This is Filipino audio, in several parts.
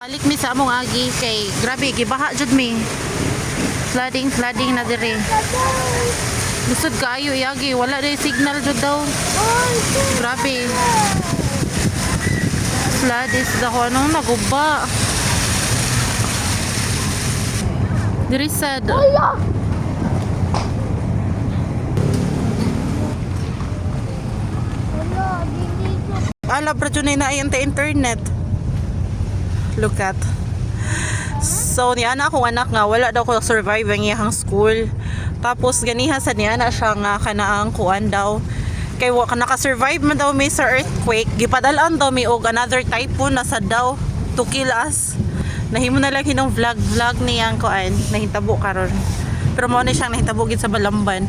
Balik mi sa among agi kay grabe gibaha jud mi. Flooding na dire. Lisod kaayo yagi wala day signal jud daw. Grabe. Flood is the anong naguba. Diri sad. Ala bro jud na ay internet. Look at. So ni ana akong anak nga wala daw ko survive ang iyang school. Tapos ganiha sa ni ana siya nga kanaang kuan daw. Kay wa ka naka-survive man daw may sa earthquake. Gipadalaan daw may og another typhoon na sa daw to kill us. Nahimo na lang hinong vlog niyang kuan nahitabo karon. Pero mo ni siyang nahitabo gid sa Balamban.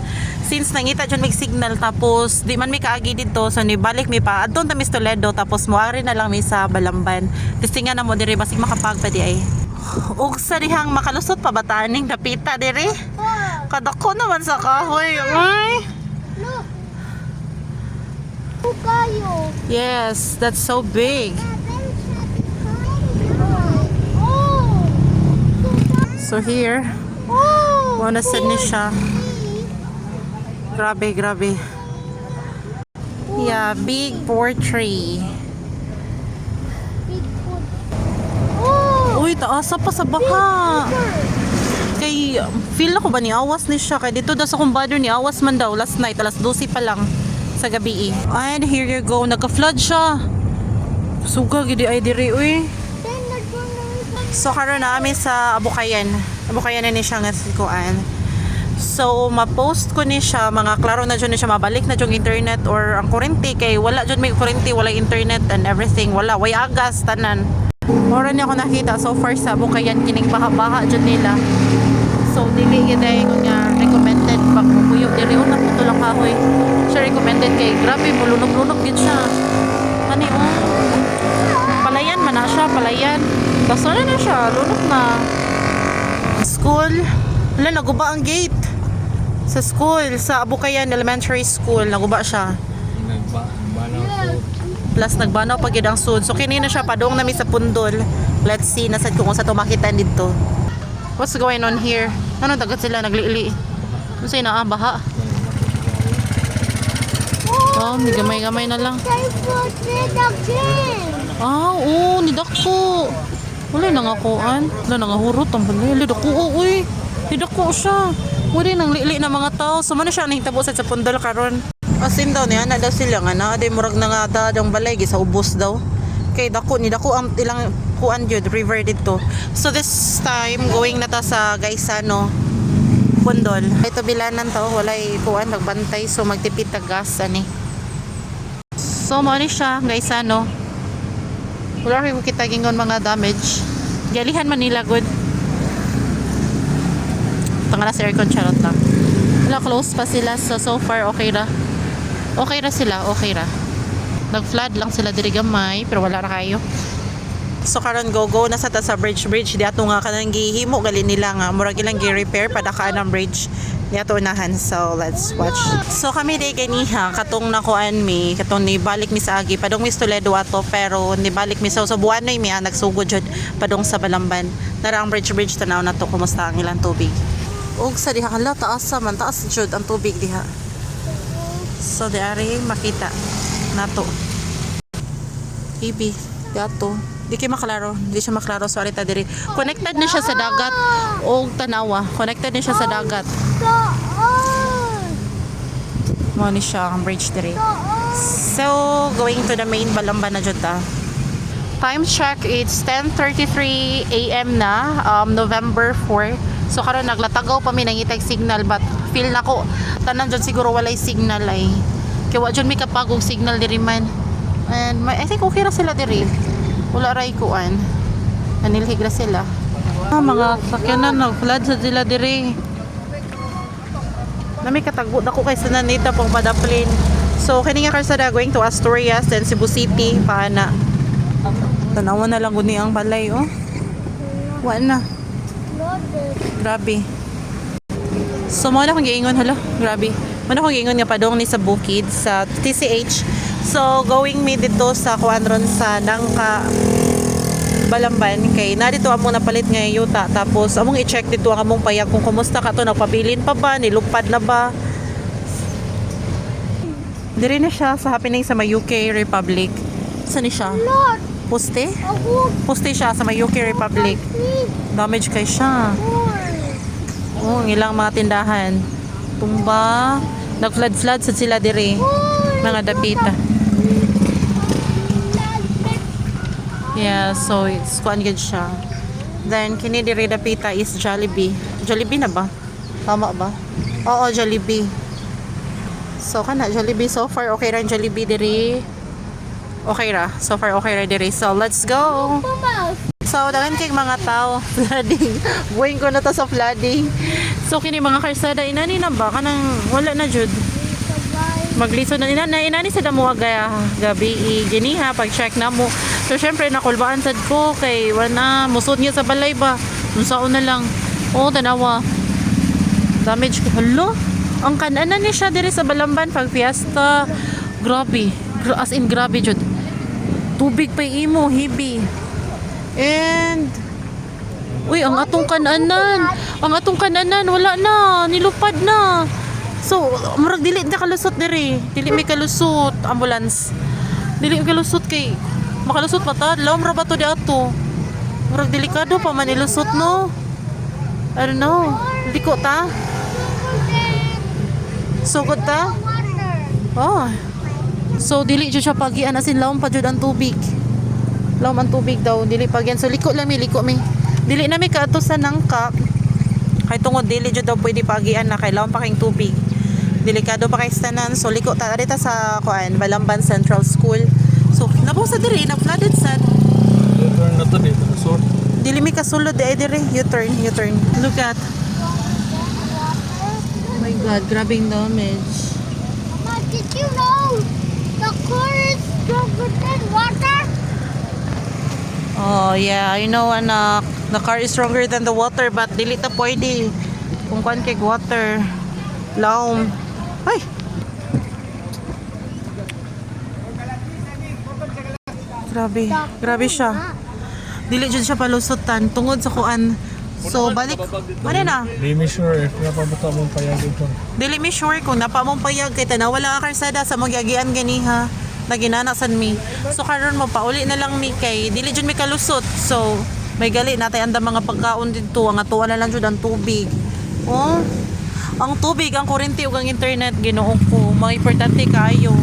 Since nangita dyan may signal tapos di man may kaagi dito so ni balik mi pa adton ta mis Toledo tapos moari na lang mi sa Balamban. Testingan na mo diri basig makapagpa di ay. Ug sa dihang makalusot pa bataning dapita diri. Kadako naman sa kahoy. Ay. Yes, that's so big. So here, wanna send ni siya. Grabe. Yeah, big tree. Uy, taasa pa sa baha. Kay, feel ako ba ni awas ni siya? Kay dito daw sa kumbado ni awas man daw last night, alas 12 pa lang sa gabi. And here you go, nagka-flood siya. Suga, gidi ay diri, uy. So, karon na kami sa Abukayan. Abukayan na ni siya nga sikuan. So, ma-post ko ni siya, mga klaro na dyan ni siya, mabalik na dyan internet or ang kurente, kay wala dyan may kurente, wala internet and everything, wala, way agas, tanan. Mora niya ako nakita so far sa Abukayan, kining baha-baha dyan nila. So, dili gitay ko nga recommended, pag mukuyo, dili o naputo lang kahoy. Siya recommended kay, grabe, mulunok-lunok din siya. Ano yun? Palayan man na siya, palayan. Kaso na siya, lunok na. School, wala, naguba ang gate. Sa school, sa Abukayan Elementary School, naguba siya. Plus nagbanaw pag yun ang sud. So kinina siya padong nami sa pundol. Let's see nasad kung sa tumakitan dito. What's going on here? Ano dagat sila naglili? Ano sa'yo na baha? Oh, may gamay-gamay na lang. Oo, nidako. Wala nang akuan. Wala nang hurot ang bali. Lidako, uy. Lidako siya. Wala nang lili na mga tao. So, ano siya nahitabo sa pundol karon. Asin daw niya, na daw sila nga na. Aday murag na nga daw balay, sa ubos daw. Kay dako, ni dako ang ilang kuan yun, river dito. So, this time, going na ta sa Gaisano, pundol. Ito bilanan to, wala kuan, nagbantay. So, magtipid ta gas, ani. So, mo siya, Gaisano. Wala rin kita gingon mga damage. Galihan Manila, good. Tangala sa aircon, charot lang. Wala, close pa sila. So far, okay ra. Okay ra sila, okay ra. Nag-flood lang sila diri gamay, pero wala ra kayo. So karon go na sa ta sa bridge. Di ato nga kanang gihimo gali nila nga murag ilang gi-repair padakaan ang bridge. Di ato unahan. So let's watch. So kami di ganiha katong nakuan mi, katong ni balik mi sa agi padong mi Toledo ato pero ni balik mi sa Buanoy mi nagsugod jud padong sa Balamban. Nara ang bridge tanaw na to kumusta ang ilang tubig. Og sa diha hala taas man taas jud ang tubig diha. So di ari makita nato. Ibi dato. Di kayo maklaro. Di siya maklaro. Sorry ta diri. Connected na siya sa dagat. O tanawa. Connected na siya sa dagat. Mo ni siya ang bridge diri. So, going to the main Balamban na juta. Time check, it's 10:33 AM na. November 4. So, karon naglatagaw pa mi nangitag signal but feel na ko tanan dyan siguro walay signal ay. Kaya wa dyan may kapagong signal diri man. And I think okay ra sila diri. Wala ray kuan. Nanilhig na sila. Mga sakyanan nag-flood sa sila diri. Nami katagot ako kay sa nanita pang padaplin. So kini nga karsada going to Asturias then Cebu City paana. Tanawa na lang guni ang balay oh. Wa na. Grabe. So mo na kung giingon hala. Grabe. Mo na kung giingon nga padong ni sa Bukid sa TCH. So, going me dito sa Kuandron sa Nangka Balamban kay na dito among napalit nga yuta tapos among i-check dito ang among payag kung kumusta ka to, nagpabilin pa ba, nilupad na ba. Diri na siya sa happening sa may UK Republic. Saan ni siya? Lord, Poste? ako. Poste siya sa may UK Republic. Damage kay siya. Oh, ang ilang mga tindahan. Tumba. Nag-flood-flood sa sila diri. Mga dapita. Yeah, so it's kuan gid siya. Then kini diri dapita is Jollibee. Jollibee na ba? Tama ba? Oo, Jollibee. So kana Jollibee so far okay ra ang Jollibee diri. Okay ra. So far okay ra diri. So let's go. So dagan kay mga tao flooding. Buwing ko na to sa flooding. So kini mga karsada inani na ba kanang wala na jud. Maglisod na inani sa damo gaya gabi giniha pag check na mo. So syempre nakulbaan sad ko kay wala musod niya sa balay ba. Unsaon na lang. Oh tanawa. Damage ko. Hello. Ang kananan ni siya diri sa Balamban pag fiesta. Grabe. As in grabe jud. Tubig pa imo hibi. And uy, ang atong kananan. Ang atong kananan wala na, nilupad na. So, murag dili na kalusot diri. Dili may kalusot ambulance. Dili may kalusot kay makalusot pa ta. Lawom ra ba to di ato? Murag delikado pa man nilusot no. I don't know. Liko ta. Sugod ta. Oh. So dili jud siya pagian asin lawom pa jud ang tubig. Lawom ang tubig daw, dili pagian. So liko lang mi, liko mi. Dili na mi kaato sa nangka. Kay tungod dili jud daw pwede pagian na kay lawom pa kayong tubig. Delikado pa kay tanan. So liko ta dito sa kuan Balamban Central School. So nabaw sa diri na flooded sad. U-turn na to dito. So, Dili mi kasulod di diri. U-turn, U-turn. Look at. Oh my god, grabbing damage. Mama, did you know the car is stronger than water? Oh yeah, you know anak, the car is stronger than the water but dili ta pwede. Kung kuan kay water. Laom. Ay. Grabe, grabe siya. Dili jud siya palusutan tungod sa kuan. So balik. Ano na? di me sure if napabuta mong payag ito. Dili mi sure kung napa mong payag kay tanaw wala ang karsada sa magyagian ganiha. Naginanasan mi. So karon mo pauli na lang mi kay dili jud mi kalusot. So may gali natay anda mga pagkaon dito ang atuan na lang jud ang tubig. Oh. Ang tubig, ang kuryente ug ang internet Ginoo ko. Mga importante kayo.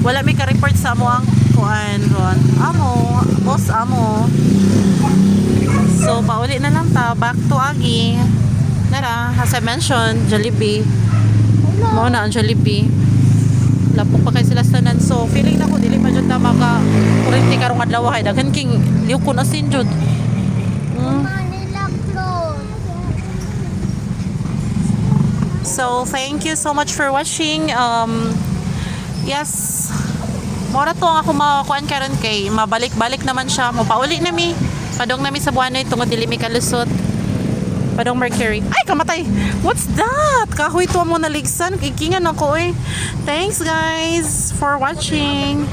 Wala mi ka report sa amo ang kuan ron. Amo, boss amo. So pauli na lang ta back to Agi. Nara, as I mentioned, Jollibee. Mao na ang Jollibee. Lapok pa kay sila sa tanan. So feeling na ko dili pa jud ta maka kuryente karong adlaw kay daghan king liukon asin jud. Manila clothes. So thank you so much for watching. Yes. Mora to ang ako makakuan karon kay mabalik-balik naman siya. Mapauli na mi. Padong nami sa buwanay tungod dili mi kalusot. Padong Mercury. Ay, kamatay. What's that? Kahoy to mo naligsan. Kikingan ako eh. Thanks guys for watching.